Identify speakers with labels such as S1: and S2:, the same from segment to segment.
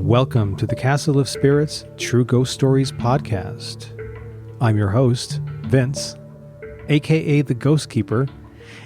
S1: Welcome to the Castle of Spirits True Ghost Stories podcast. I'm your host, Vince, aka the Ghost Keeper,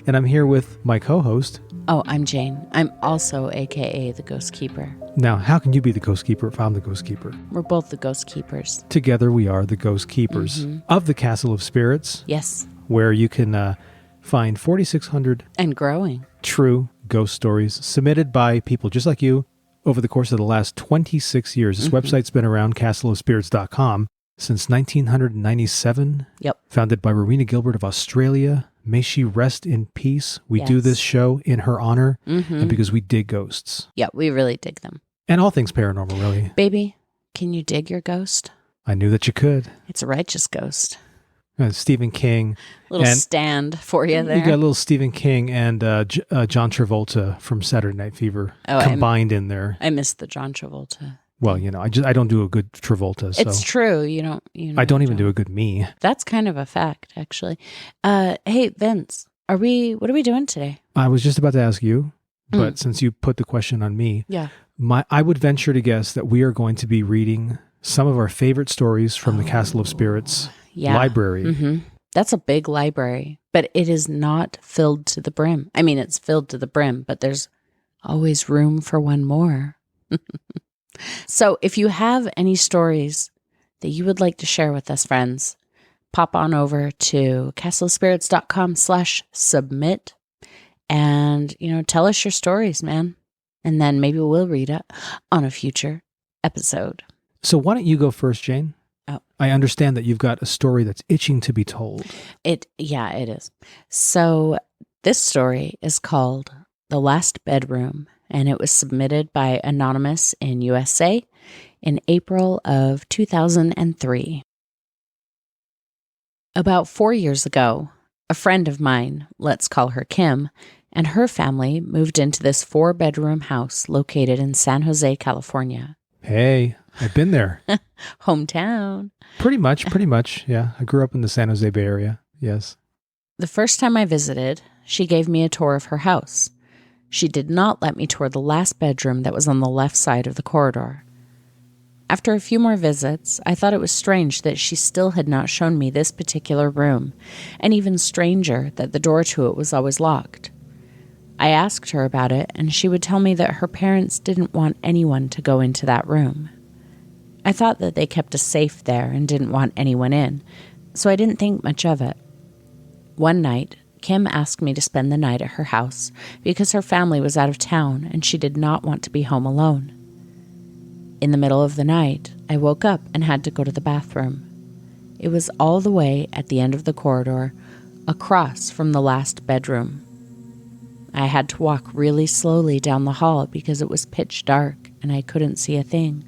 S1: and I'm here with my co-host.
S2: Oh, I'm Jane. I'm also aka the Ghost Keeper.
S1: Now, how can you be the Ghost Keeper if I'm the Ghost Keeper?
S2: We're both the Ghost Keepers.
S1: Together we are the Ghost Keepers of the Castle of Spirits.
S2: Yes.
S1: Where you can find 4,600
S2: and growing
S1: true ghost stories submitted by people just like you over the course of the last 26 years. This website's been around, castleofspirits.com, since 1997.
S2: Yep.
S1: Founded by Rowena Gilbert of Australia. May she rest in peace. We do this show in her honor and because we dig ghosts.
S2: Yeah, we really dig them.
S1: And all things paranormal, really.
S2: Baby, can you dig your ghost?
S1: I knew that you could.
S2: It's a righteous ghost.
S1: Stephen King.
S2: Little stand for you there.
S1: You got a little Stephen King and John Travolta from Saturday Night Fever combined in there.
S2: I missed the John Travolta.
S1: Well, you know, I don't do a good Travolta. So.
S2: It's true.
S1: I don't even do a good me.
S2: That's kind of a fact, actually. Hey, Vince, what are we doing today?
S1: I was just about to ask you, but since you put the question on me, I would venture to guess that we are going to be reading some of our favorite stories from the Castle of Spirits library.
S2: That's a big library, but it is not filled to the brim. I mean, it's filled to the brim, but there's always room for one more. So if you have any stories that you would like to share with us, friends, pop on over to castleofspirits.com/submit and, tell us your stories, man. And then maybe we'll read it on a future episode.
S1: So why don't you go first, Jane?
S2: Oh.
S1: I understand that you've got a story that's itching to be told.
S2: It is. So this story is called The Last Bedroom, and it was submitted by Anonymous in USA in April of 2003. About 4 years ago, a friend of mine, let's call her Kim, and her family moved into this 4-bedroom house located in San Jose, California.
S1: Hey, I've been there.
S2: Hometown.
S1: Pretty much. Yeah, I grew up in the San Jose Bay Area. Yes.
S2: The first time I visited, she gave me a tour of her house. She did not let me tour the last bedroom that was on the left side of the corridor. After a few more visits, I thought it was strange that she still had not shown me this particular room, and even stranger that the door to it was always locked. I asked her about it, and she would tell me that her parents didn't want anyone to go into that room. I thought that they kept a safe there and didn't want anyone in, so I didn't think much of it. One night, Kim asked me to spend the night at her house because her family was out of town and she did not want to be home alone. In the middle of the night, I woke up and had to go to the bathroom. It was all the way at the end of the corridor, across from the last bedroom. I had to walk really slowly down the hall because it was pitch dark and I couldn't see a thing.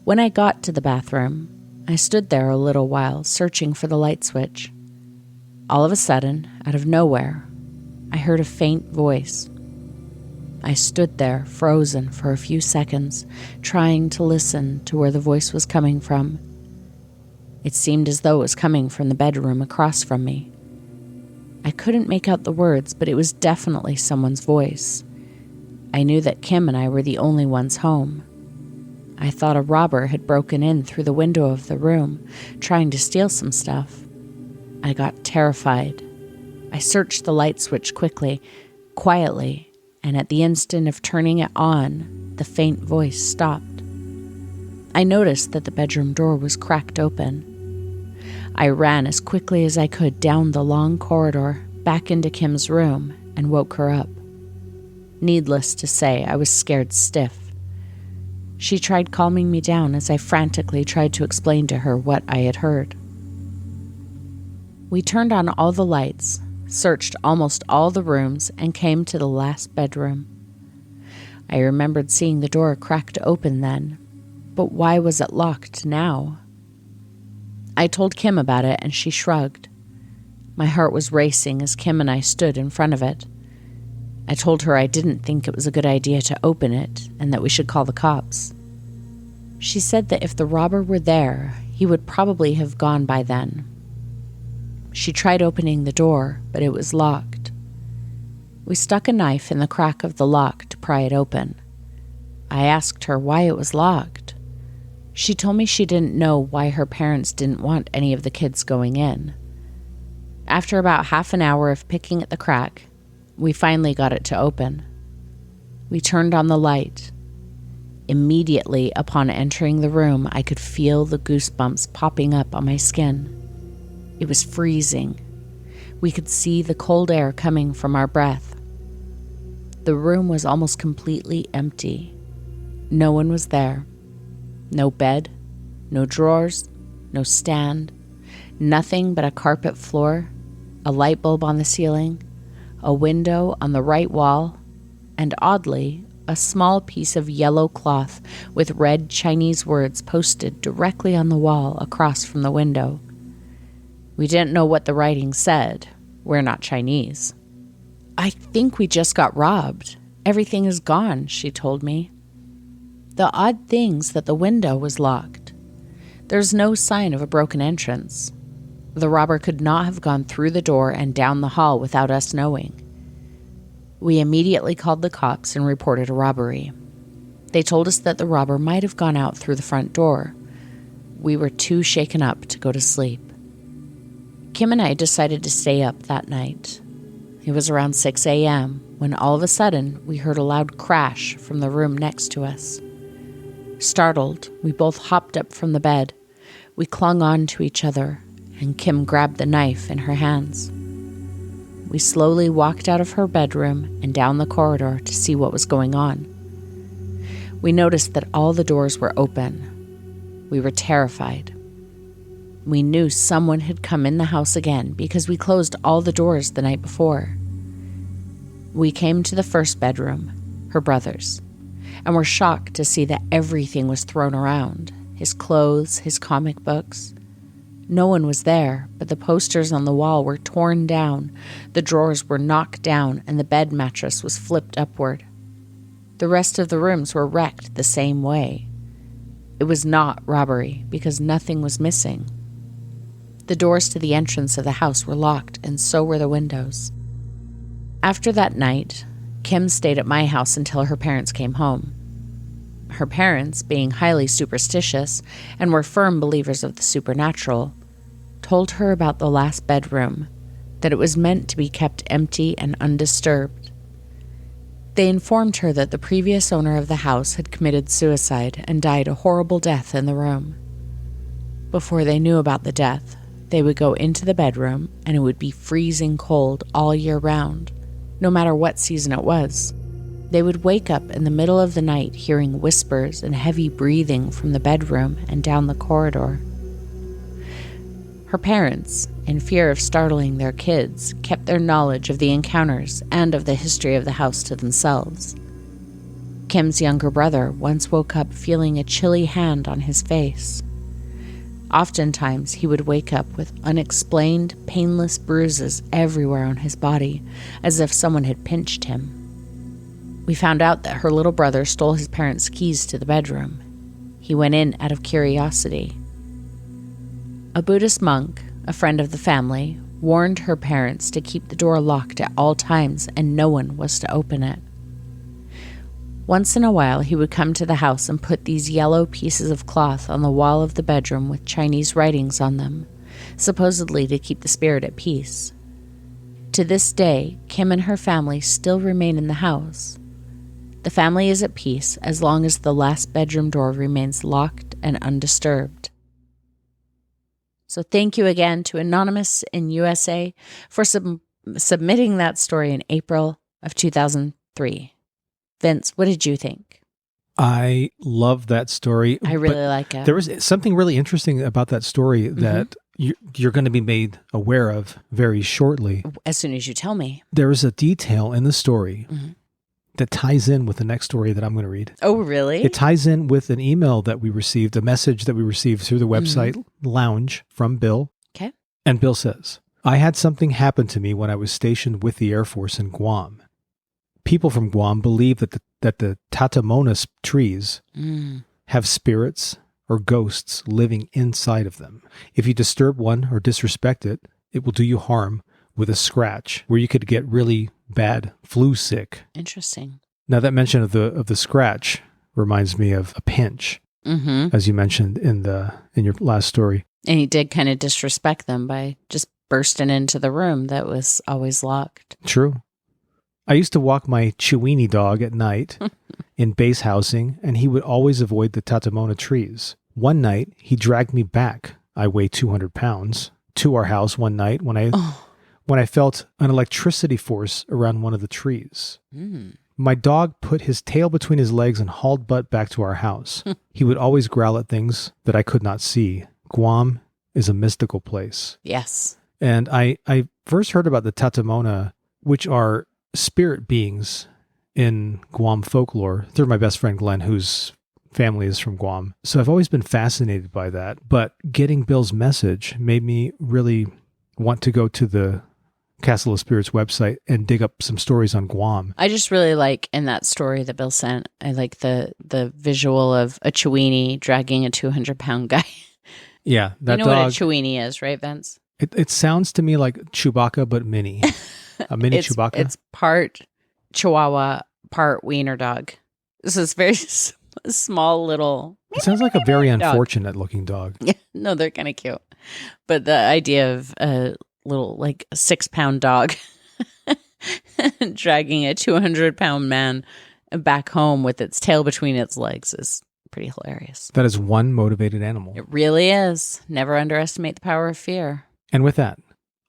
S2: When I got to the bathroom, I stood there a little while searching for the light switch. All of a sudden, out of nowhere, I heard a faint voice. I stood there, frozen for a few seconds, trying to listen to where the voice was coming from. It seemed as though it was coming from the bedroom across from me. I couldn't make out the words, but it was definitely someone's voice. I knew that Kim and I were the only ones home. I thought a robber had broken in through the window of the room, trying to steal some stuff. I got terrified. I searched the light switch quietly, and at the instant of turning it on, the faint voice stopped. I noticed that the bedroom door was cracked open. I ran as quickly as I could down the long corridor, back into Kim's room, and woke her up. Needless to say, I was scared stiff. She tried calming me down as I frantically tried to explain to her what I had heard. We turned on all the lights, searched almost all the rooms, and came to the last bedroom. I remembered seeing the door cracked open then, but why was it locked now? I told Kim about it, and she shrugged. My heart was racing as Kim and I stood in front of it. I told her I didn't think it was a good idea to open it, and that we should call the cops. She said that if the robber were there, he would probably have gone by then. She tried opening the door, but it was locked. We stuck a knife in the crack of the lock to pry it open. I asked her why it was locked. She told me she didn't know why her parents didn't want any of the kids going in. After about half an hour of picking at the crack, we finally got it to open. We turned on the light. Immediately upon entering the room, I could feel the goosebumps popping up on my skin. It was freezing. We could see the cold air coming from our breath. The room was almost completely empty. No one was there. No bed, no drawers, no stand, nothing but a carpet floor, a light bulb on the ceiling, a window on the right wall, and oddly, a small piece of yellow cloth with red Chinese words posted directly on the wall across from the window. We didn't know what the writing said. We're not Chinese. "I think we just got robbed. Everything is gone," she told me. The odd thing's that the window was locked. There's no sign of a broken entrance. The robber could not have gone through the door and down the hall without us knowing. We immediately called the cops and reported a robbery. They told us that the robber might have gone out through the front door. We were too shaken up to go to sleep. Kim and I decided to stay up that night. It was around 6 a.m. when all of a sudden we heard a loud crash from the room next to us. Startled, we both hopped up from the bed. We clung on to each other, and Kim grabbed the knife in her hands. We slowly walked out of her bedroom and down the corridor to see what was going on. We noticed that all the doors were open. We were terrified. We knew someone had come in the house again because we closed all the doors the night before. We came to the first bedroom, her brother's, and were shocked to see that everything was thrown around. His clothes, his comic books. No one was there, but the posters on the wall were torn down, the drawers were knocked down, and the bed mattress was flipped upward. The rest of the rooms were wrecked the same way. It was not robbery because nothing was missing. The doors to the entrance of the house were locked, and so were the windows. After that night, Kim stayed at my house until her parents came home. Her parents, being highly superstitious and were firm believers of the supernatural, told her about the last bedroom, that it was meant to be kept empty and undisturbed. They informed her that the previous owner of the house had committed suicide and died a horrible death in the room. Before they knew about the death, they would go into the bedroom and it would be freezing cold all year round, no matter what season it was. They would wake up in the middle of the night hearing whispers and heavy breathing from the bedroom and down the corridor. Her parents, in fear of startling their kids, kept their knowledge of the encounters and of the history of the house to themselves. Kim's younger brother once woke up feeling a chilly hand on his face. Oftentimes, he would wake up with unexplained, painless bruises everywhere on his body, as if someone had pinched him. We found out that her little brother stole his parents' keys to the bedroom. He went in out of curiosity. A Buddhist monk, a friend of the family, warned her parents to keep the door locked at all times and no one was to open it. Once in a while, he would come to the house and put these yellow pieces of cloth on the wall of the bedroom with Chinese writings on them, supposedly to keep the spirit at peace. To this day, Kim and her family still remain in the house. The family is at peace as long as the last bedroom door remains locked and undisturbed. So thank you again to Anonymous in USA for submitting that story in April of 2003. Vince, what did you think?
S1: I love that story.
S2: I really like it.
S1: There was something really interesting about that story that you're going to be made aware of very shortly.
S2: As soon as you tell me.
S1: There is a detail in the story that ties in with the next story that I'm going to read.
S2: Oh, really?
S1: It ties in with an email that we received, a message that we received through the website Lounge from Bill.
S2: Okay.
S1: And Bill says, I had something happen to me when I was stationed with the Air Force in Guam. People from Guam believe that the Tatamonas trees have spirits or ghosts living inside of them. If you disturb one or disrespect it, it will do you harm with a scratch where you could get really bad flu sick.
S2: Interesting.
S1: Now that mention of the scratch reminds me of a pinch. as you mentioned in your last story.
S2: And he did kind of disrespect them by just bursting into the room that was always locked.
S1: True. I used to walk my Chiweenie dog at night in base housing, and he would always avoid the tatamona trees. One night, he dragged me back, I weigh 200 pounds, to our house one night when I felt an electricity force around one of the trees. My dog put his tail between his legs and hauled butt back to our house. He would always growl at things that I could not see. Guam is a mystical place.
S2: Yes.
S1: And I first heard about the tatamona, which are spirit beings in Guam folklore, through my best friend Glenn, whose family is from Guam. So I've always been fascinated by that. But getting Bill's message made me really want to go to the Castle of Spirits website and dig up some stories on Guam.
S2: I just really like, in that story that Bill sent, I like the visual of a Chiweenie dragging a 200-pound guy.
S1: Yeah, that
S2: you know
S1: dog,
S2: what a Chiweenie is, right, Vince?
S1: It sounds to me like Chewbacca, but mini. A mini Chewbacca?
S2: It's part Chihuahua, part wiener dog. This is very small little...
S1: It sounds like a very unfortunate looking dog.
S2: Yeah, no, they're kind of cute. But the idea of a little, like, a 6-pound dog dragging a 200-pound man back home with its tail between its legs is pretty hilarious.
S1: That is one motivated animal.
S2: It really is. Never underestimate the power of fear.
S1: And with that,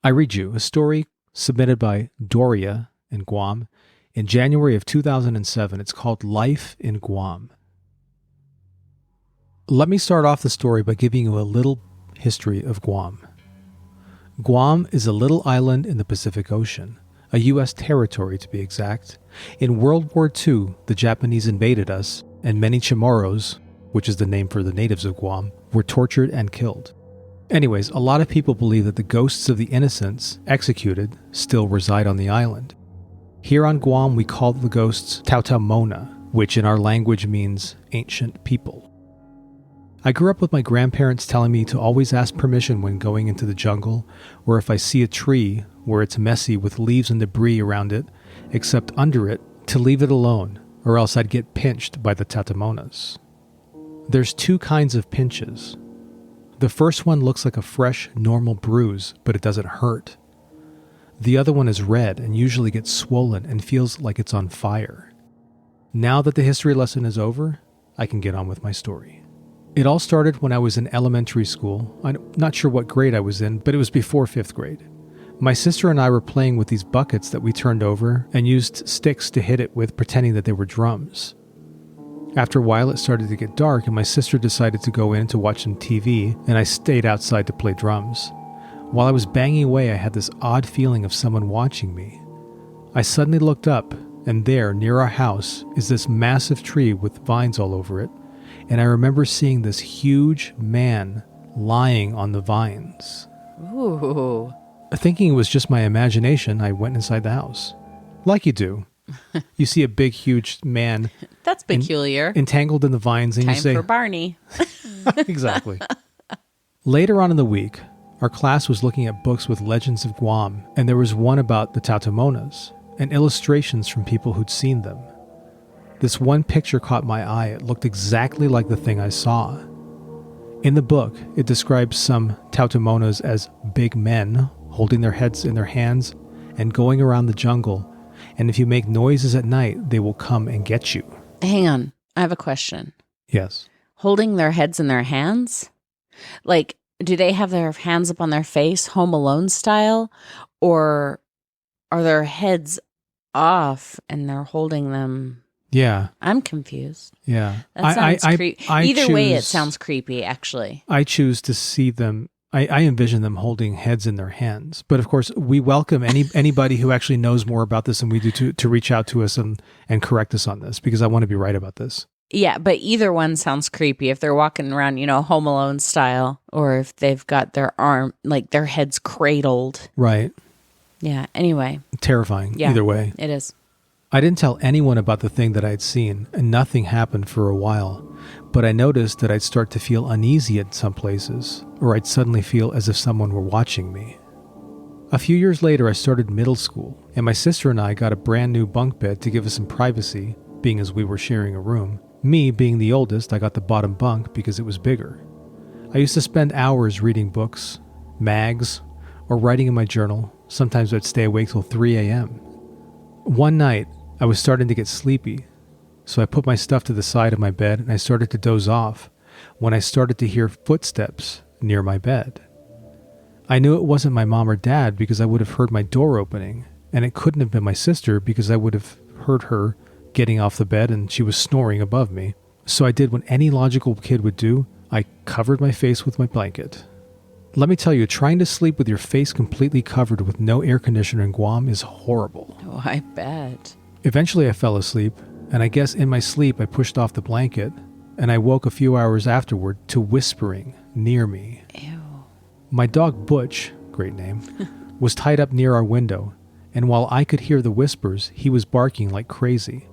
S1: I read you a story submitted by Doria in Guam in January of 2007. It's called Life in Guam. Let me start off the story by giving you a little history of Guam. Guam is a little island in the Pacific Ocean, a U.S. territory to be exact. In World War II, the Japanese invaded us, and many Chamorros, which is the name for the natives of Guam, were tortured and killed. Anyways, a lot of people believe that the ghosts of the innocents executed still reside on the island. Here on Guam, we call the ghosts Tautamona, which in our language means ancient people. I grew up with my grandparents telling me to always ask permission when going into the jungle, or if I see a tree where it's messy with leaves and debris around it, except under it, to leave it alone, or else I'd get pinched by the Tatamonas. There's two kinds of pinches. The first one looks like a fresh, normal bruise, but it doesn't hurt. The other one is red and usually gets swollen and feels like it's on fire. Now that the history lesson is over, I can get on with my story. It all started when I was in elementary school. I'm not sure what grade I was in, but it was before 5th grade. My sister and I were playing with these buckets that we turned over and used sticks to hit it with, pretending that they were drums. After a while, it started to get dark, and my sister decided to go in to watch some TV, and I stayed outside to play drums. While I was banging away, I had this odd feeling of someone watching me. I suddenly looked up, and there, near our house, is this massive tree with vines all over it, and I remember seeing this huge man lying on the vines.
S2: Ooh.
S1: Thinking it was just my imagination, I went inside the house. Like you do. You see a big, huge man.
S2: That's peculiar.
S1: Entangled in the vines, and
S2: Time
S1: you say...
S2: for Barney.
S1: Exactly. Later on in the week, our class was looking at books with legends of Guam, and there was one about the Tautomonas, and illustrations from people who'd seen them. This one picture caught my eye. It looked exactly like the thing I saw. In the book, it describes some Tautomonas as big men holding their heads in their hands and going around the jungle, and if you make noises at night, they will come and get you.
S2: Hang on. I have a question.
S1: Yes.
S2: Holding their heads in their hands? Like, do they have their hands up on their face, Home Alone style? Or are their heads off and they're holding them...
S1: Yeah.
S2: I'm confused.
S1: Yeah.
S2: That sounds creepy. Either way, it sounds creepy, actually.
S1: I choose to see them. I envision them holding heads in their hands. But of course, we welcome anybody who actually knows more about this than we do to reach out to us and correct us on this, because I want to be right about this.
S2: Yeah, but either one sounds creepy. If they're walking around, Home Alone style, or if they've got their arm, like their heads cradled.
S1: Right.
S2: Yeah, anyway.
S1: Terrifying, either way.
S2: It is.
S1: I didn't tell anyone about the thing that I'd seen, and nothing happened for a while. But I noticed that I'd start to feel uneasy at some places, or I'd suddenly feel as if someone were watching me. A few years later, I started middle school, and my sister and I got a brand new bunk bed to give us some privacy, being as we were sharing a room. Me, being the oldest, I got the bottom bunk because it was bigger. I used to spend hours reading books, mags, or writing in my journal. Sometimes I'd stay awake till 3 a.m. One night, I was starting to get sleepy, so I put my stuff to the side of my bed and I started to doze off when I started to hear footsteps near my bed. I knew it wasn't my mom or dad because I would have heard my door opening, and it couldn't have been my sister because I would have heard her getting off the bed and she was snoring above me. So I did what any logical kid would do. I covered my face with my blanket. Let me tell you, trying to sleep with your face completely covered with no air conditioner in Guam is horrible.
S2: Oh, I bet.
S1: Eventually I fell asleep, and I guess in my sleep I pushed off the blanket, and I woke a few hours afterward to whispering near me.
S2: Ew.
S1: My dog Butch, great name, was tied up near our window, and while I could hear the whispers, he was barking like crazy.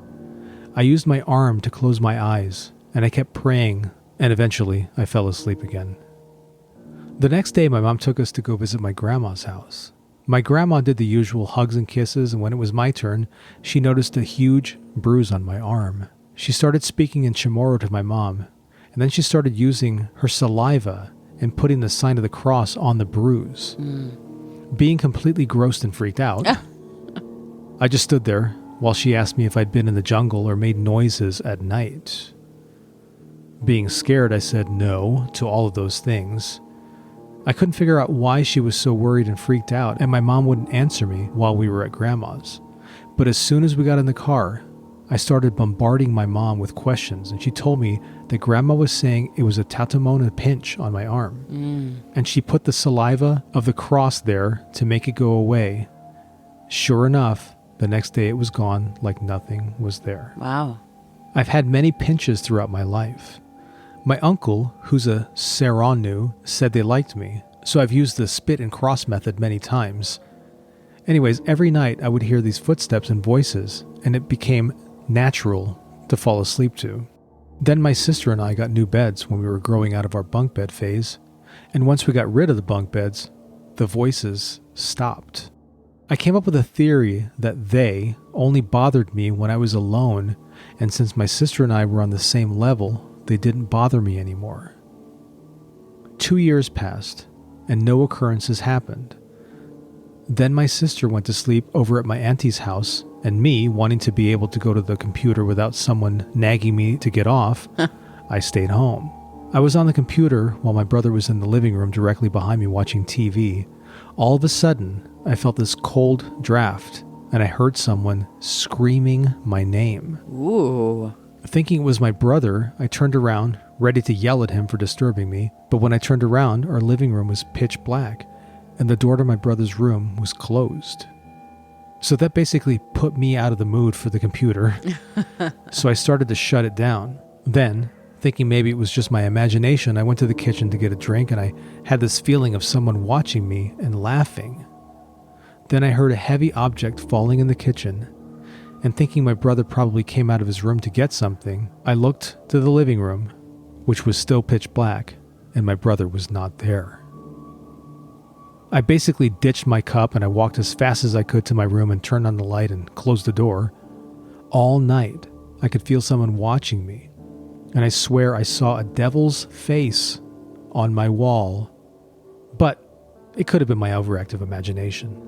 S1: I used my arm to close my eyes, and I kept praying, and eventually I fell asleep again. The next day, my mom took us to go visit my grandma's house. My grandma did the usual hugs and kisses, and when it was my turn, she noticed a huge bruise on my arm. She started speaking in Chamorro to my mom, and then she started using her saliva and putting the sign of the cross on the bruise. Being completely grossed and freaked out, I just stood there while she asked me if I'd been in the jungle or made noises at night. Being scared, I said no to all of those things. I couldn't figure out why she was so worried and freaked out, and my mom wouldn't answer me while we were at Grandma's. But as soon as we got in the car, I started bombarding my mom with questions, and she told me that Grandma was saying it was a tatamona pinch on my arm. And she put the saliva of the cross there to make it go away. Sure enough, the next day it was gone like nothing was there.
S2: Wow.
S1: I've had many pinches throughout my life. My uncle, who's a Serrano, said they liked me, so I've used the spit and cross method many times. Anyways, every night I would hear these footsteps and voices, and it became natural to fall asleep to. Then my sister and I got new beds when we were growing out of our bunk bed phase, and once we got rid of the bunk beds, the voices stopped. I came up with a theory that they only bothered me when I was alone, and since my sister and I were on the same level, they didn't bother me anymore. 2 years passed, and no occurrences happened. Then my sister went to sleep over at my auntie's house, and me, wanting to be able to go to the computer without someone nagging me to get off, I stayed home. I was on the computer while my brother was in the living room directly behind me watching TV. All of a sudden, I felt this cold draft, and I heard someone screaming my name.
S2: Ooh.
S1: Thinking it was my brother, I turned around, ready to yell at him for disturbing me, but when I turned around, our living room was pitch black, and the door to my brother's room was closed. So that basically put me out of the mood for the computer, so I started to shut it down. Then, thinking maybe it was just my imagination, I went to the kitchen to get a drink, and I had this feeling of someone watching me and laughing. Then I heard a heavy object falling in the kitchen, and thinking my brother probably came out of his room to get something, I looked to the living room, which was still pitch black, and my brother was not there. I basically ditched my cup and I walked as fast as I could to my room and turned on the light and closed the door. All night, I could feel someone watching me, and I swear I saw a devil's face on my wall, but it could have been my overactive imagination.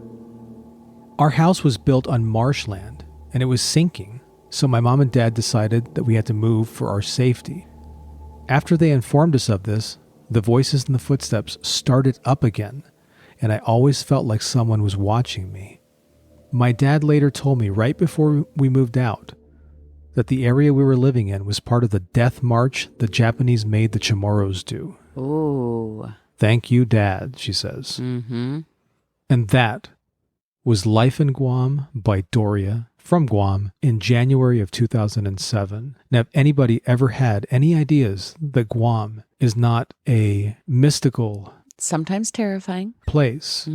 S1: Our house was built on marshland, and it was sinking, so my mom and dad decided that we had to move for our safety. After they informed us of this, the voices and the footsteps started up again, and I always felt like someone was watching me. My dad later told me right before we moved out that the area we were living in was part of the death march the Japanese made the Chamorros do.
S2: Ooh.
S1: Thank you, Dad, she says.
S2: Mm-hmm.
S1: And that was Life in Guam by Doria from Guam in January of 2007. Now, if anybody ever had any ideas that Guam is not a mystical,
S2: sometimes terrifying
S1: place,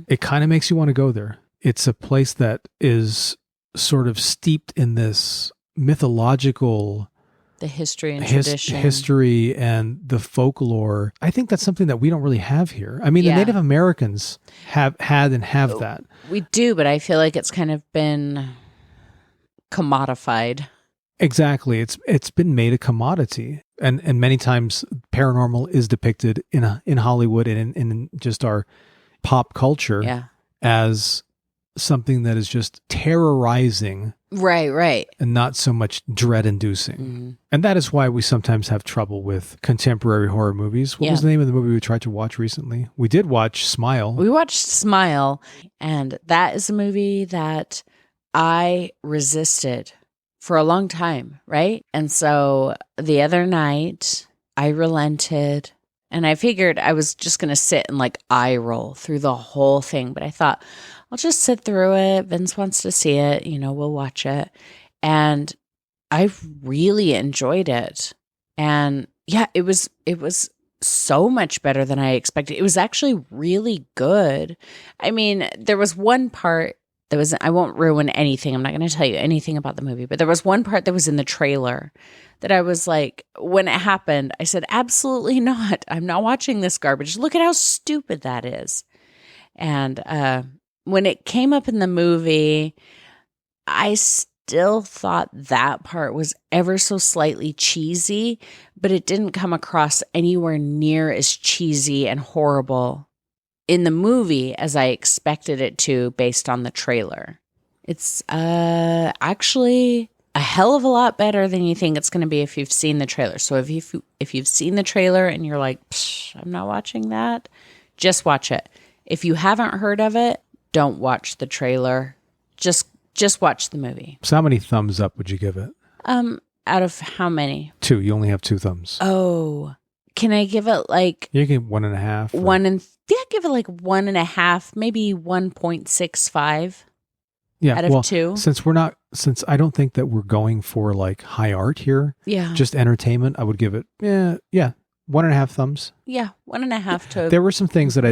S1: it kind of makes you want to go there. It's a place that is sort of steeped in this mythological,
S2: the history and tradition.
S1: History and the folklore. I think that's something that we don't really have here. I mean, the Native Americans have had and have that.
S2: We do, but I feel like it's kind of been commodified.
S1: Exactly. It's been made a commodity. And many times paranormal is depicted in Hollywood and in just our pop culture as something that is just terrorizing.
S2: Right.
S1: And not so much dread-inducing. Mm-hmm. And that is why we sometimes have trouble with contemporary horror movies. What was the name of the movie we tried to watch recently? We did watch Smile.
S2: We watched Smile, and that is a movie that I resisted for a long time, right? And so the other night, I relented, and I figured I was just going to sit and like eye roll through the whole thing. But I thought, I'll just sit through it. Vince wants to see it. We'll watch it. And I really enjoyed it. And yeah, it was so much better than I expected. It was actually really good. I mean, there was one part that was, I won't ruin anything. I'm not going to tell you anything about the movie, but there was one part that was in the trailer that I was like, when it happened, I said, absolutely not. I'm not watching this garbage. Look at how stupid that is. And when it came up in the movie, I still thought that part was ever so slightly cheesy, but it didn't come across anywhere near as cheesy and horrible in the movie as I expected it to based on the trailer. It's actually a hell of a lot better than you think it's going to be if you've seen the trailer. So if you've seen the trailer and you're like, I'm not watching that, just watch it. If you haven't heard of it, don't watch the trailer. Just watch the movie.
S1: So how many thumbs up would you give it?
S2: Out of how many?
S1: 2. You only have 2 thumbs.
S2: Oh, can I give it like...
S1: You can give 1.5.
S2: Give it like 1.5, maybe 1.65 out of 2.
S1: Since I don't think that we're going for like high art here, just entertainment, I would give it, 1.5 thumbs.
S2: Yeah, 1.5 to...
S1: There were some things that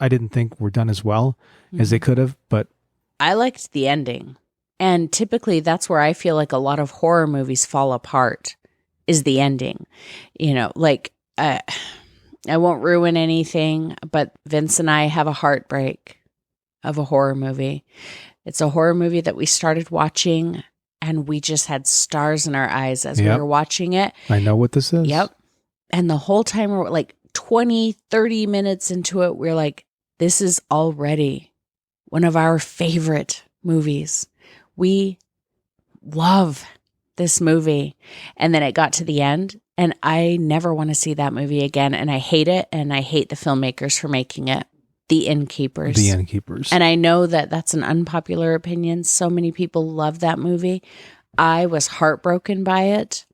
S1: I didn't think were done as well as they could have, but...
S2: I liked the ending. And typically that's where I feel like a lot of horror movies fall apart, is the ending. I won't ruin anything, but Vince and I have a heartbreak of a horror movie. It's a horror movie that we started watching, and we just had stars in our eyes as we were watching it.
S1: I know what this is.
S2: Yep. And the whole time we're like 20, 30 minutes into it, we're like, this is already one of our favorite movies. We love this movie. And then it got to the end, and I never want to see that movie again. And I hate it. And I hate the filmmakers for making it. The Innkeepers. And I know that that's an unpopular opinion. So many people love that movie. I was heartbroken by it,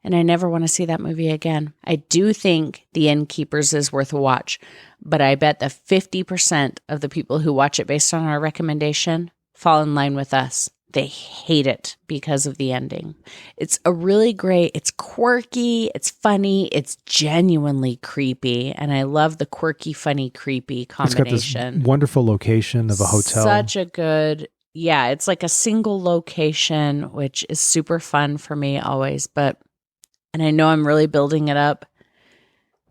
S2: and I never want to see that movie again. I do think The Innkeepers is worth a watch, but I bet the 50% of the people who watch it based on our recommendation fall in line with us. They hate it because of the ending. It's it's quirky, it's funny, it's genuinely creepy. And I love the quirky, funny, creepy combination.
S1: It's got this wonderful location of a hotel.
S2: Such a good, it's like a single location, which is super fun for me always. And I know I'm really building it up,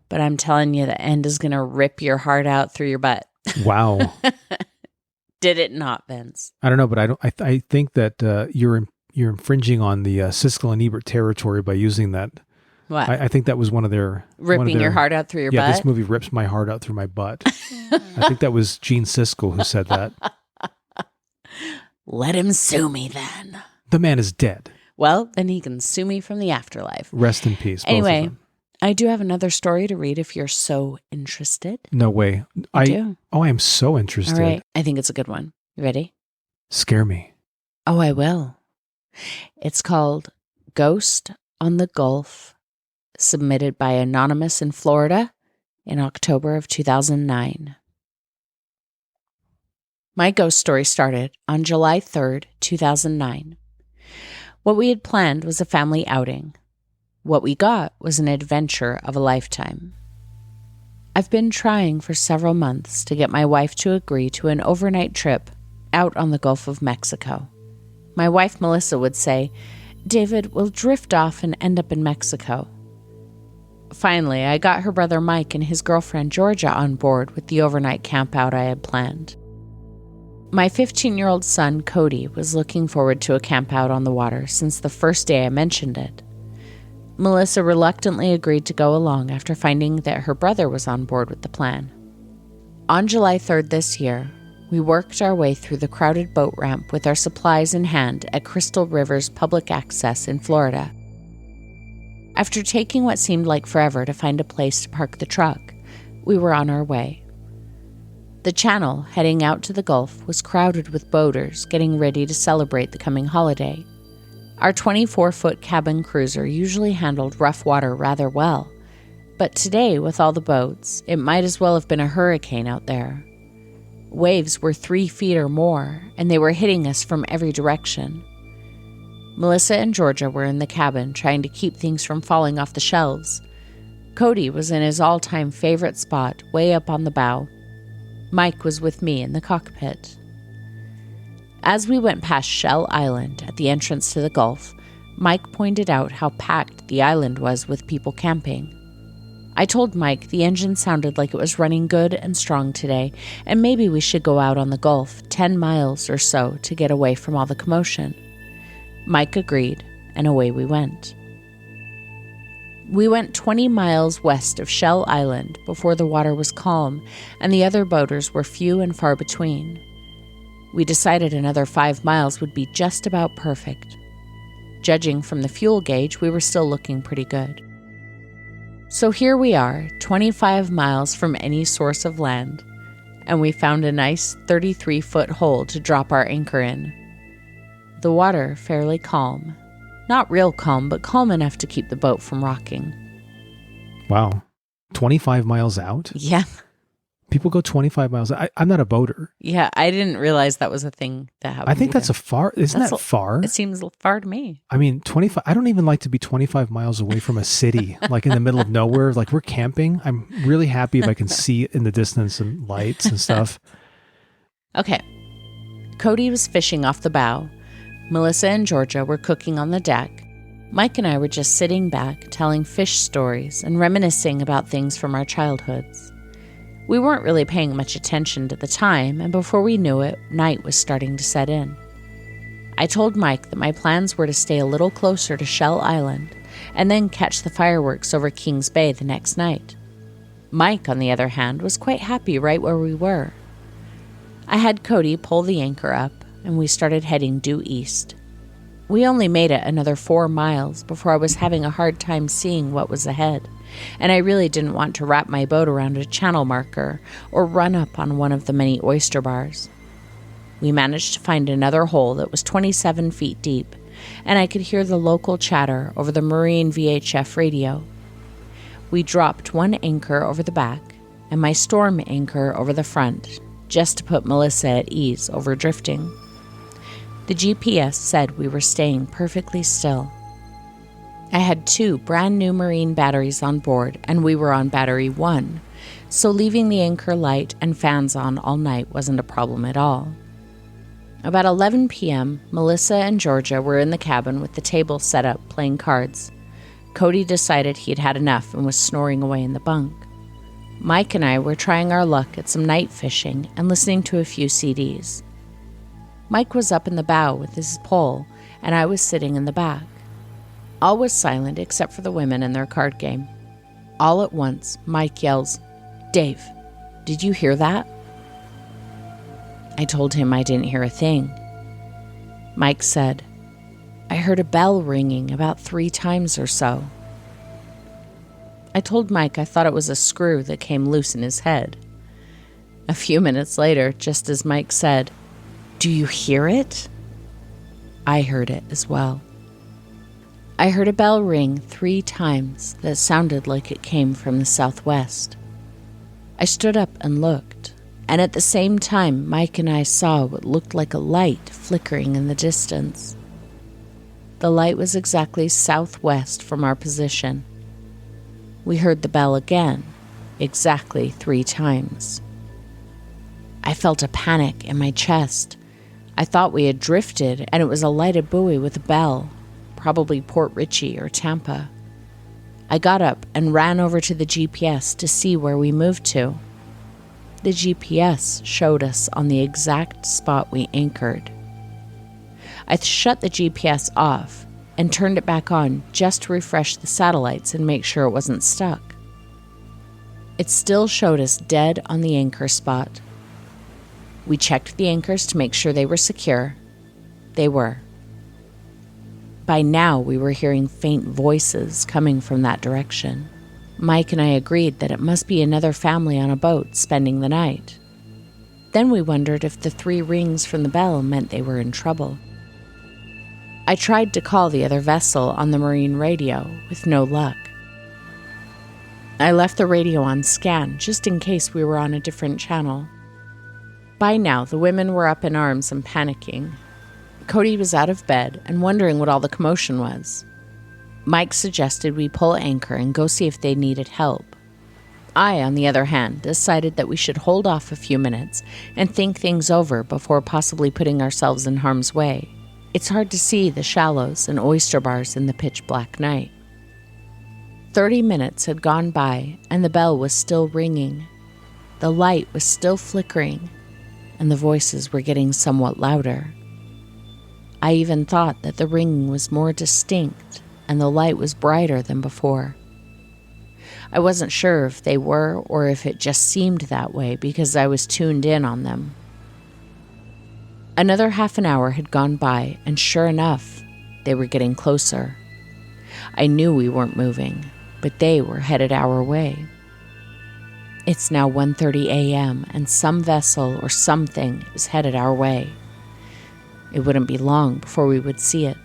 S2: but I'm telling you, the end is going to rip your heart out through your butt.
S1: Wow.
S2: Did it not, Vince?
S1: I don't know, but I think that you're infringing on the Siskel and Ebert territory by using that.
S2: What?
S1: I think that was one of their...
S2: Ripping your heart out through your butt?
S1: Yeah, this movie rips my heart out through my butt. I think that was Gene Siskel who said that.
S2: Let him sue me then.
S1: The man is dead.
S2: Well, then he can sue me from the afterlife.
S1: Rest in peace.
S2: Anyway, I do have another story to read if you're so interested.
S1: No way. I
S2: do.
S1: Oh, I am so interested.
S2: All right. I think it's a good one. You ready?
S1: Scare me.
S2: Oh, I will. It's called Ghost on the Gulf, submitted by Anonymous in Florida in October of 2009. My ghost story started on July 3rd, 2009. What we had planned was a family outing. What we got was an adventure of a lifetime. I've been trying for several months to get my wife to agree to an overnight trip out on the Gulf of Mexico. My wife, Melissa, would say, "David, we'll drift off and end up in Mexico." Finally, I got her brother Mike and his girlfriend Georgia on board with the overnight camp out I had planned. My 15-year-old son, Cody, was looking forward to a camp out on the water since the first day I mentioned it. Melissa reluctantly agreed to go along after finding that her brother was on board with the plan. On July 3rd this year, we worked our way through the crowded boat ramp with our supplies in hand at Crystal River's public access in Florida. After taking what seemed like forever to find a place to park the truck, we were on our way. The channel heading out to the Gulf was crowded with boaters getting ready to celebrate the coming holiday. Our 24-foot cabin cruiser usually handled rough water rather well, but today, with all the boats, it might as well have been a hurricane out there. Waves were 3 feet or more, and they were hitting us from every direction. Melissa and Georgia were in the cabin trying to keep things from falling off the shelves. Cody was in his all-time favorite spot, way up on the bow. Mike was with me in the cockpit. As we went past Shell Island at the entrance to the Gulf, Mike pointed out how packed the island was with people camping. I told Mike the engine sounded like it was running good and strong today, and maybe we should go out on the Gulf 10 miles or so to get away from all the commotion. Mike agreed, and away we went. We went 20 miles west of Shell Island before the water was calm, and the other boaters were few and far between. We decided another 5 miles would be just about perfect. Judging from the fuel gauge, we were still looking pretty good. So here we are, 25 miles from any source of land, and we found a nice 33-foot hole to drop our anchor in. The water fairly calm. Not real calm, but calm enough to keep the boat from rocking.
S1: Wow. 25 miles out?
S2: Yeah.
S1: People go 25 miles. I'm not a boater.
S2: Yeah, I didn't realize that was a thing that happened.
S1: I think that's a far. Isn't that far?
S2: It seems far to me.
S1: I mean, 25. I don't even like to be 25 miles away from a city, like in the middle of nowhere. Like we're camping. I'm really happy if I can see in the distance and lights and stuff.
S2: Okay. Cody was fishing off the bow. Melissa and Georgia were cooking on the deck. Mike and I were just sitting back, telling fish stories and reminiscing about things from our childhoods. We weren't really paying much attention to the time, and before we knew it, night was starting to set in. I told Mike that my plans were to stay a little closer to Shell Island and then catch the fireworks over Kings Bay the next night. Mike, on the other hand, was quite happy right where we were. I had Cody pull the anchor up, and we started heading due east. We only made it another 4 miles before I was having a hard time seeing what was ahead, and I really didn't want to wrap my boat around a channel marker or run up on one of the many oyster bars. We managed to find another hole that was 27 feet deep, and I could hear the local chatter over the Marine VHF radio. We dropped one anchor over the back and my storm anchor over the front, just to put Melissa at ease over drifting. The GPS said we were staying perfectly still. I had 2 brand new marine batteries on board, and we were on battery 1, so leaving the anchor light and fans on all night wasn't a problem at all. About 11 p.m., Melissa and Georgia were in the cabin with the table set up playing cards. Cody decided he'd had enough and was snoring away in the bunk. Mike and I were trying our luck at some night fishing and listening to a few CDs. Mike was up in the bow with his pole, and I was sitting in the back. All was silent except for the women and their card game. All at once, Mike yells, "Dave, did you hear that?" I told him I didn't hear a thing. Mike said, "I heard a bell ringing about 3 times or so." I told Mike I thought it was a screw that came loose in his head. A few minutes later, just as Mike said, "Do you hear it?" I heard it as well. I heard a bell ring 3 times that sounded like it came from the southwest. I stood up and looked, and at the same time Mike and I saw what looked like a light flickering in the distance. The light was exactly southwest from our position. We heard the bell again, exactly 3 times. I felt a panic in my chest. I thought we had drifted, and it was a lighted buoy with a bell, probably Port Richey or Tampa. I got up and ran over to the GPS to see where we moved to. The GPS showed us on the exact spot we anchored. I shut the GPS off and turned it back on just to refresh the satellites and make sure it wasn't stuck. It still showed us dead on the anchor spot. We checked the anchors to make sure they were secure. They were. By now, we were hearing faint voices coming from that direction. Mike and I agreed that it must be another family on a boat spending the night. Then we wondered if the 3 rings from the bell meant they were in trouble. I tried to call the other vessel on the marine radio, with no luck. I left the radio on scan, just in case we were on a different channel. By now, the women were up in arms and panicking. Cody was out of bed and wondering what all the commotion was. Mike suggested we pull anchor and go see if they needed help. I, on the other hand, decided that we should hold off a few minutes and think things over before possibly putting ourselves in harm's way. It's hard to see the shallows and oyster bars in the pitch-black night. 30 minutes had gone by, and the bell was still ringing. The light was still flickering, and the voices were getting somewhat louder. I even thought that the ringing was more distinct, and the light was brighter than before. I wasn't sure if they were or if it just seemed that way because I was tuned in on them. Another half an hour had gone by, and sure enough, they were getting closer. I knew we weren't moving, but they were headed our way. It's now 1:30 a.m., and some vessel or something is headed our way. It wouldn't be long before we would see it.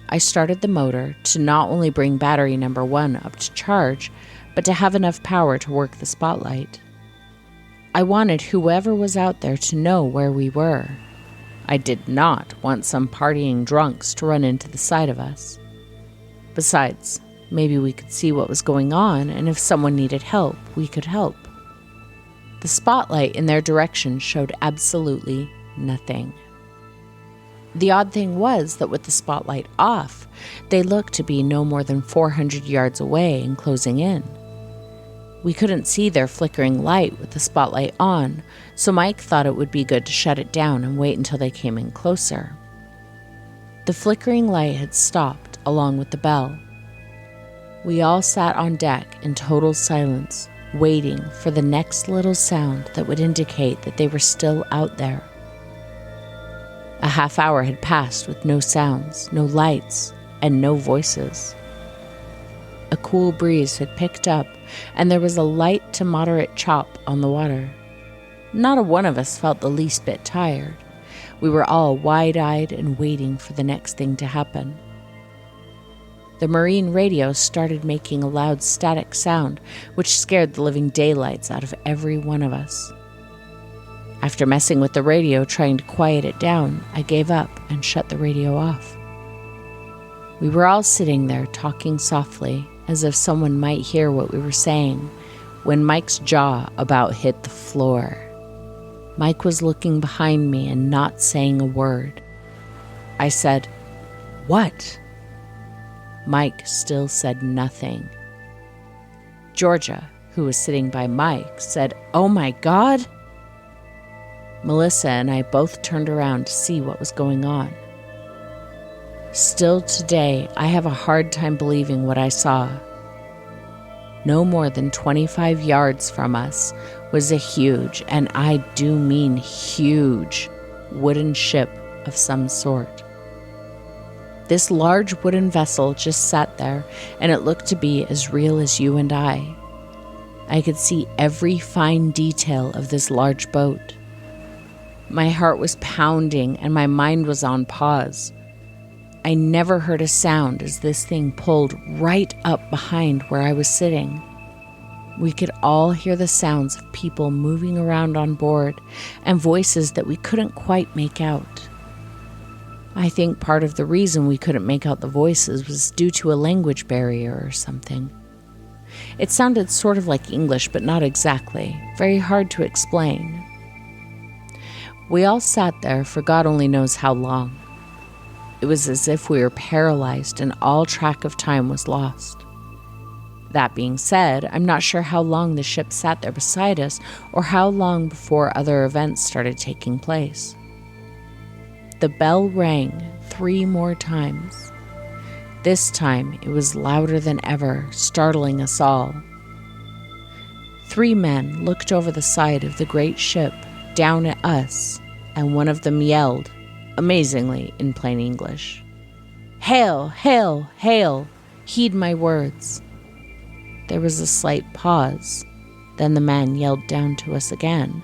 S2: I started the motor to not only bring battery number 1 up to charge, but to have enough power to work the spotlight. I wanted whoever was out there to know where we were. I did not want some partying drunks to run into the side of us. Besides, maybe we could see what was going on, and if someone needed help, we could help. The spotlight in their direction showed absolutely nothing. The odd thing was that with the spotlight off, they looked to be no more than 400 yards away and closing in. We couldn't see their flickering light with the spotlight on, so Mike thought it would be good to shut it down and wait until they came in closer. The flickering light had stopped along with the bell. We all sat on deck in total silence, waiting for the next little sound that would indicate that they were still out there. A half hour had passed with no sounds, no lights, and no voices. A cool breeze had picked up, and there was a light to moderate chop on the water. Not a one of us felt the least bit tired. We were all wide-eyed and waiting for the next thing to happen. The marine radio started making a loud static sound, which scared the living daylights out of every one of us. After messing with the radio trying to quiet it down, I gave up and shut the radio off. We were all sitting there talking softly, as if someone might hear what we were saying, when Mike's jaw about hit the floor. Mike was looking behind me and not saying a word. I said, "What?" Mike still said nothing. Georgia, who was sitting by Mike, said, "Oh my God!" Melissa and I both turned around to see what was going on. Still today, I have a hard time believing what I saw. No more than 25 yards from us was a huge, and I do mean huge, wooden ship of some sort. This large wooden vessel just sat there, and it looked to be as real as you and I. I could see every fine detail of this large boat. My heart was pounding and my mind was on pause. I never heard a sound as this thing pulled right up behind where I was sitting. We could all hear the sounds of people moving around on board and voices that we couldn't quite make out. I think part of the reason we couldn't make out the voices was due to a language barrier or something. It sounded sort of like English, but not exactly. Very hard to explain. We all sat there for God only knows how long. It was as if we were paralyzed and all track of time was lost. That being said, I'm not sure how long the ship sat there beside us or how long before other events started taking place. The bell rang 3 more times. This time, it was louder than ever, startling us all. 3 men looked over the side of the great ship, down at us, and one of them yelled, amazingly in plain English, "Hail, hail, hail, heed my words." There was a slight pause. Then the man yelled down to us again,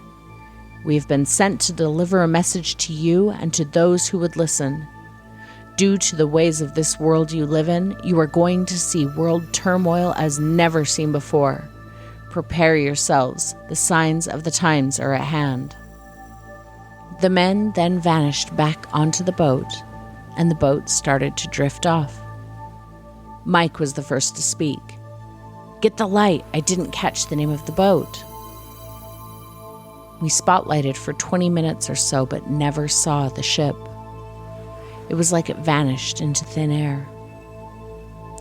S2: "We have been sent to deliver a message to you and to those who would listen. Due to the ways of this world you live in, you are going to see world turmoil as never seen before. Prepare yourselves. The signs of the times are at hand." The men then vanished back onto the boat, and the boat started to drift off. Mike was the first to speak. "Get the light. I didn't catch the name of the boat." We spotlighted for 20 minutes or so, but never saw the ship. It was like it vanished into thin air.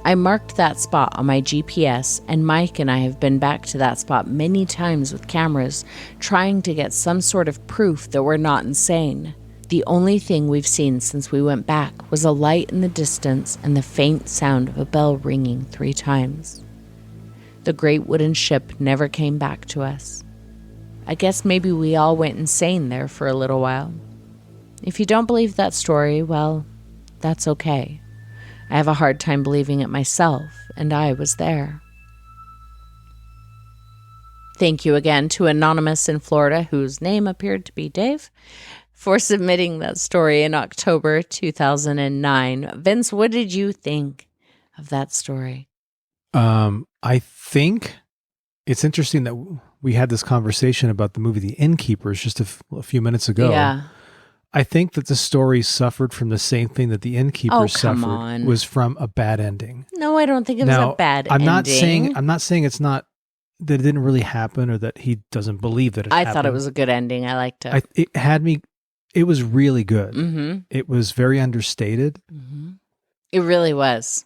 S2: I marked that spot on my GPS, and Mike and I have been back to that spot many times with cameras, trying to get some sort of proof that we're not insane. The only thing we've seen since we went back was a light in the distance and the faint sound of a bell ringing 3 times. The great wooden ship never came back to us. I guess maybe we all went insane there for a little while. If you don't believe that story, well, that's okay. I have a hard time believing it myself, and I was there. Thank you again to Anonymous in Florida, whose name appeared to be Dave, for submitting that story in October 2009. Vince, what did you think of that story?
S1: I think it's interesting that we had this conversation about the movie The Innkeepers just a few minutes ago.
S2: Yeah.
S1: I think that the story suffered from the same thing that The Innkeepers suffered, was from a bad ending.
S2: No, I don't think it was a bad ending.
S1: I'm not saying it's not, that it didn't really happen or that he doesn't believe that it happened.
S2: I thought it was a good ending. I liked it.
S1: It was really good.
S2: Mm-hmm.
S1: It was very understated.
S2: Mm-hmm. It really was.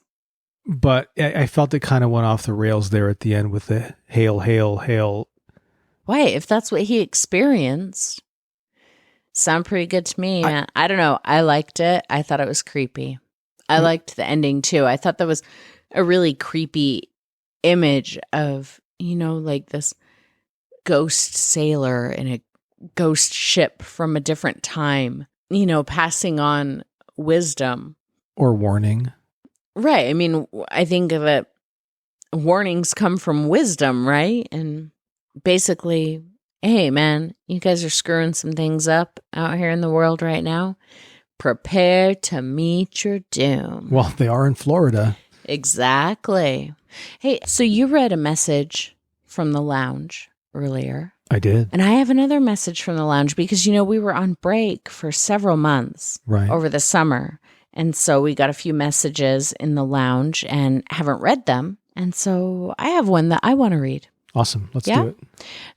S1: But I felt it kind of went off the rails there at the end with the hail, hail, hail.
S2: Why? If that's what he experienced, sound pretty good to me. I don't know. I liked it. I thought it was creepy. I liked the ending too. I thought that was a really creepy image of, like this ghost sailor in a ghost ship from a different time, passing on wisdom.
S1: Or warning.
S2: Right. I mean, I think that warnings come from wisdom, right? And basically, hey, man, you guys are screwing some things up out here in the world right now. Prepare to meet your doom.
S1: Well, they are in Florida.
S2: Exactly. Hey, so you read a message from the lounge earlier.
S1: I did.
S2: And I have another message from the lounge because, we were on break for several months over the summer. And so we got a few messages in the lounge and haven't read them. And so I have one that I want to read.
S1: Awesome. Let's do it.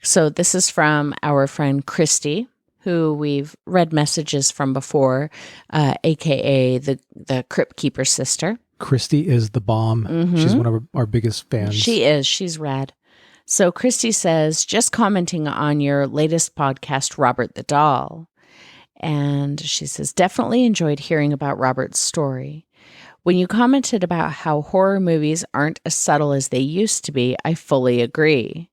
S2: So this is from our friend Christy, who we've read messages from before, a.k.a. the Crypt Keeper sister.
S1: Christy is the bomb. Mm-hmm. She's one of our biggest fans.
S2: She is. She's rad. So Christy says, just commenting on your latest podcast, Robert the Doll. And she says, definitely enjoyed hearing about Robert's story. When you commented about how horror movies aren't as subtle as they used to be, I fully agree.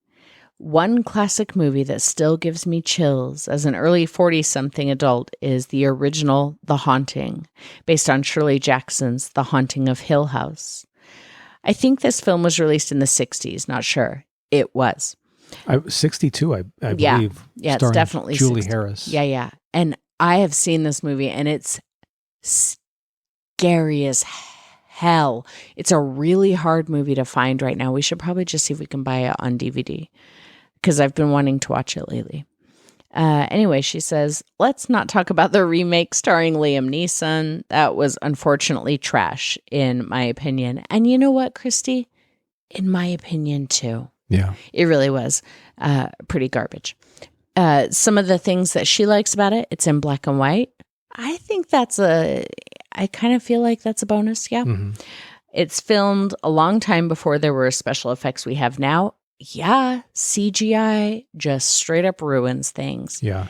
S2: One classic movie that still gives me chills as an early 40-something adult is the original The Haunting, based on Shirley Jackson's The Haunting of Hill House. I think this film was released in the 60s, not sure. It was.
S1: 62, I believe.
S2: Yeah, it's definitely
S1: Julie
S2: 60.
S1: Harris.
S2: Yeah. And I have seen this movie, and it's scary as hell. It's a really hard movie to find right now. We should probably just see if we can buy it on DVD, because I've been wanting to watch it lately. Anyway, she says, let's not talk about the remake starring Liam Neeson. That was unfortunately trash, in my opinion. And you know what, Christy? In my opinion, too.
S1: Yeah.
S2: It really was pretty garbage. Some of the things that she likes about it, it's in black and white. I think I kind of feel like that's a bonus, yeah. Mm-hmm. It's filmed a long time before there were special effects we have now. Yeah, CGI just straight up ruins things.
S1: Yeah.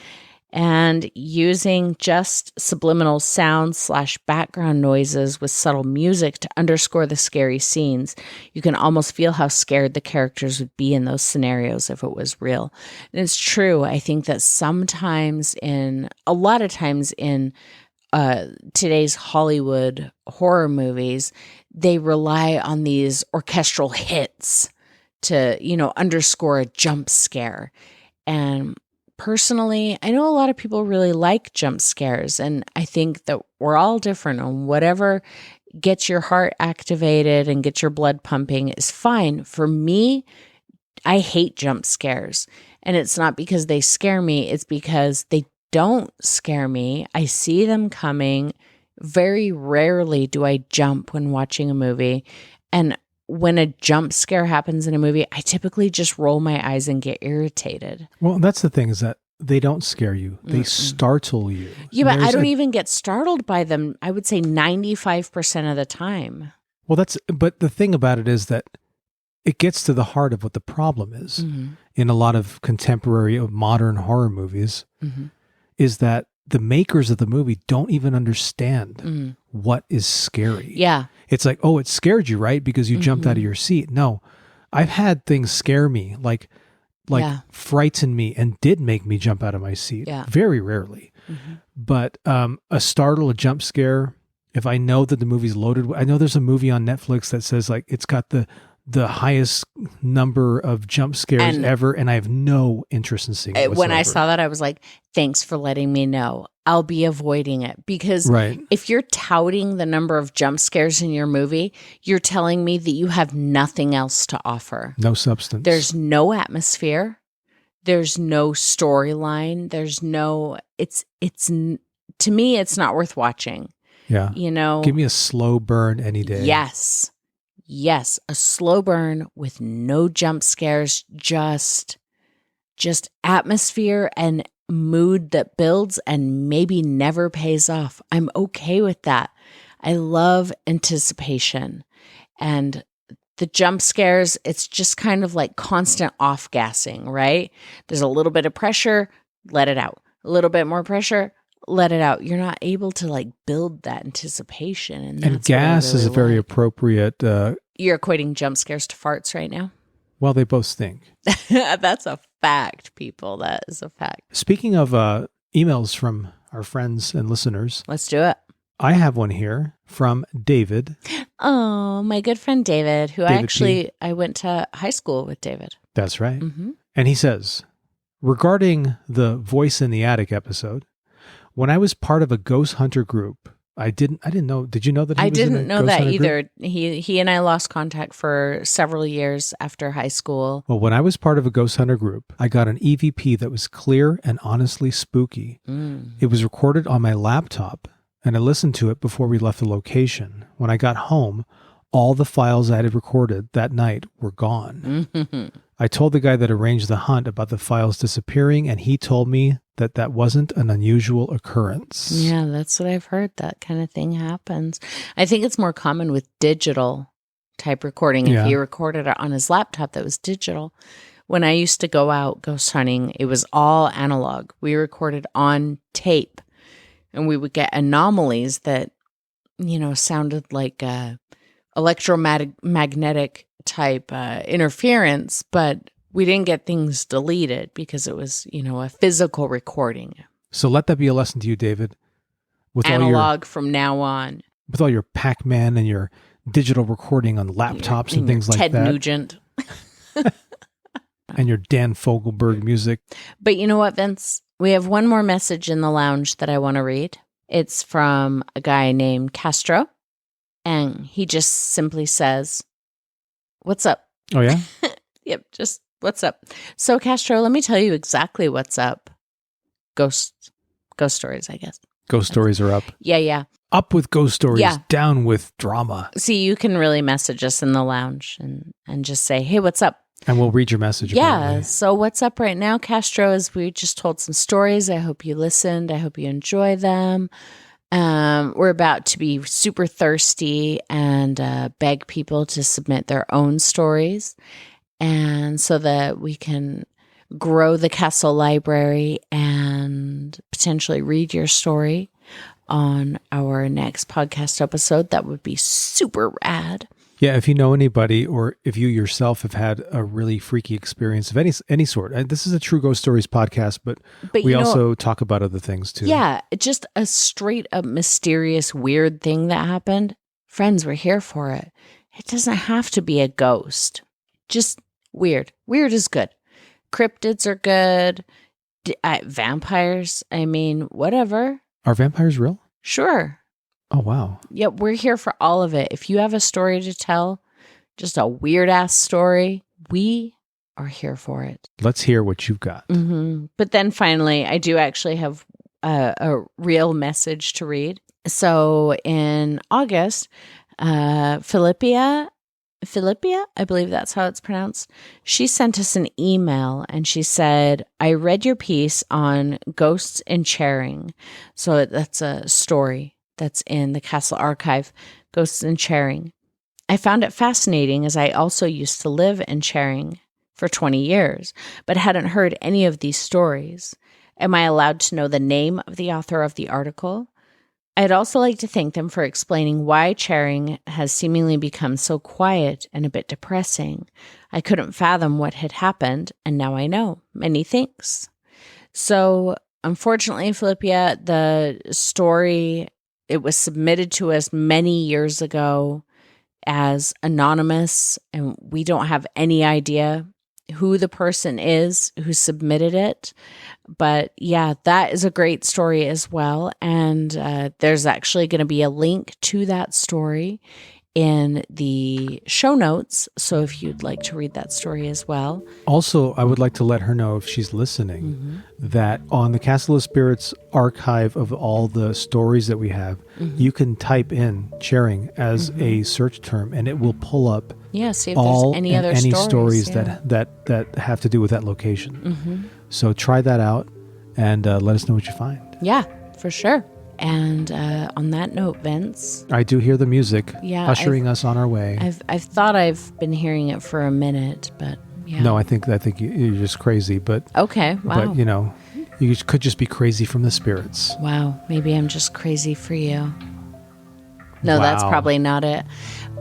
S2: And using just subliminal sounds / background noises with subtle music to underscore the scary scenes, you can almost feel how scared the characters would be in those scenarios if it was real. And it's true. I think that a lot of times in today's Hollywood horror movies, they rely on these orchestral hits to, underscore a jump scare. And personally, I know a lot of people really like jump scares, and I think that we're all different, and whatever gets your heart activated and gets your blood pumping is fine. For me, I hate jump scares, and it's not because they scare me, it's because they don't scare me. I see them coming. Very rarely do I jump when watching a movie, and when a jump scare happens in a movie, I typically just roll my eyes and get irritated.
S1: Well, that's the thing, is that they don't scare you. They startle you.
S2: Yeah, but I don't even get startled by them. I would say 95% of the time.
S1: Well, but the thing about it is that it gets to the heart of what the problem is in a lot of contemporary modern horror movies, is that the makers of the movie don't even understand what is scary.
S2: Yeah.
S1: It's like, oh, it scared you, right? Because you jumped out of your seat. No, I've had things scare me, like frighten me and did make me jump out of my seat.
S2: Yeah.
S1: Very rarely. But a startle, a jump scare, if I know that the movie's loaded, I know there's a movie on Netflix that says like it's got the highest number of jump scares ever, and I have no interest in seeing it whatsoever.
S2: When I saw that, I was like, thanks for letting me know. I'll be avoiding it, because if you're touting the number of jump scares in your movie, you're telling me that you have nothing else to offer.
S1: No substance.
S2: There's no atmosphere. There's no storyline. There's no, to me, it's not worth watching.
S1: Yeah. Give me a slow burn any day.
S2: Yes, a slow burn with no jump scares, just atmosphere and mood that builds and maybe never pays off. I'm okay with that. I love anticipation. And the jump scares, it's just kind of like constant off-gassing, right? There's a little bit of pressure, let it out. A little bit more pressure, let it out. You're not able to like build that anticipation.
S1: And gas is a very appropriate.
S2: You're equating jump scares to farts right now?
S1: Well, they both stink.
S2: That's a fact, people. That is a fact.
S1: Speaking of emails from our friends and listeners.
S2: Let's do it.
S1: I have one here from David.
S2: Oh, my good friend David, who I went to high school with David.
S1: That's right. And he says, regarding the Voice in the Attic episode, when I was part of a ghost hunter group, I didn't know. Did you know that he was in a ghost hunter group? I didn't know that either.
S2: He and I lost contact for several years after high school.
S1: Well, when I was part of a ghost hunter group, I got an EVP that was clear and honestly spooky. It was recorded on my laptop, and I listened to it before we left the location. When I got home, all the files I had recorded that night were gone. I told the guy that arranged the hunt about the files disappearing, and he told me that wasn't an unusual occurrence.
S2: Yeah, that's what I've heard. That kind of thing happens. I think it's more common with digital type recording. If he recorded it on his laptop, that was digital. When I used to go out ghost hunting, it was all analog. We recorded on tape, and we would get anomalies that, sounded like electromagnetic type interference, but we didn't get things deleted because it was, a physical recording.
S1: So let that be a lesson to you, David.
S2: With analog from now on.
S1: With all your Pac-Man and your digital recording on laptops and things like that.
S2: Ted Nugent.
S1: And your Dan Fogelberg music.
S2: But you know what, Vince? We have one more message in the lounge that I want to read. It's from a guy named Castro. And he just simply says, "What's up?"
S1: Oh, yeah?
S2: Yep, just what's up. So, Castro, let me tell you exactly what's up. Ghost stories, I guess.
S1: Ghost stories are up.
S2: Yeah.
S1: Up with ghost stories, down with drama.
S2: See, you can really message us in the lounge and just say, "Hey, what's up?"
S1: And we'll read your message.
S2: Yeah,
S1: apparently.
S2: So what's up right now, Castro, is we just told some stories. I hope you listened. I hope you enjoy them. We're about to be super thirsty and beg people to submit their own stories, and so that we can grow the castle library and potentially read your story on our next podcast episode. That would be super rad.
S1: Yeah, if you know anybody, or if you yourself have had a really freaky experience of any sort. This is a True Ghost Stories podcast, but we also talk about other things too.
S2: Yeah, just a straight up mysterious, weird thing that happened. Friends, we're here for it. It doesn't have to be a ghost. Just weird. Weird is good. Cryptids are good. Vampires, I mean, whatever.
S1: Are vampires real?
S2: Sure.
S1: Oh, wow.
S2: Yep, we're here for all of it. If you have a story to tell, just a weird-ass story, we are here for it.
S1: Let's hear what you've got.
S2: Mm-hmm. But then finally, I do actually have a real message to read. So in August, Philippia, I believe that's how it's pronounced, she sent us an email and she said, I read your piece on ghosts in Charing. So that's a story that's in the Castle Archive, Ghosts in Charing. I found it fascinating as I also used to live in Charing for 20 years, but hadn't heard any of these stories. Am I allowed to know the name of the author of the article? I'd also like to thank them for explaining why Charing has seemingly become so quiet and a bit depressing. I couldn't fathom what had happened, and now I know. Many thanks. So, unfortunately, Philippia, the story, it was submitted to us many years ago as anonymous, and we don't have any idea who the person is who submitted it. But yeah, that is a great story as well. And there's actually going to be a link to that story in the show notes. So if you'd like to read that story as well.
S1: Also, I would like to let her know, if she's listening, that on the Castle of Spirits archive of all the stories that we have, you can type in Charing as a search term and it will pull up
S2: see if there's any other
S1: stories that have to do with that location. So try that out and let us know what you find.
S2: Yeah, for sure. And on that note, Vince,
S1: I do hear the music ushering us on our way.
S2: I've thought I've been hearing it for a minute, but yeah.
S1: No, I think you're just crazy. But
S2: okay, wow.
S1: But you could just be crazy from the spirits.
S2: Wow, maybe I'm just crazy for you. No, that's probably not it.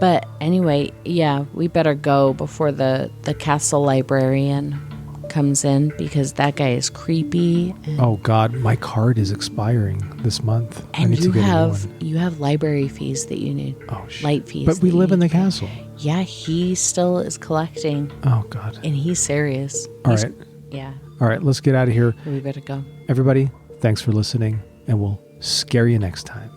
S2: But anyway, yeah, we better go before the castle librarian comes in, because that guy is creepy.
S1: Oh God, my card is expiring this month.
S2: And you have library fees that you need.
S1: Oh shit.
S2: Light fees.
S1: But we live in the castle.
S2: Yeah, he still is collecting.
S1: Oh God.
S2: And he's serious.
S1: All right.
S2: Yeah.
S1: All right, let's get out of here.
S2: We better go.
S1: Everybody, thanks for listening, and we'll scare you next time.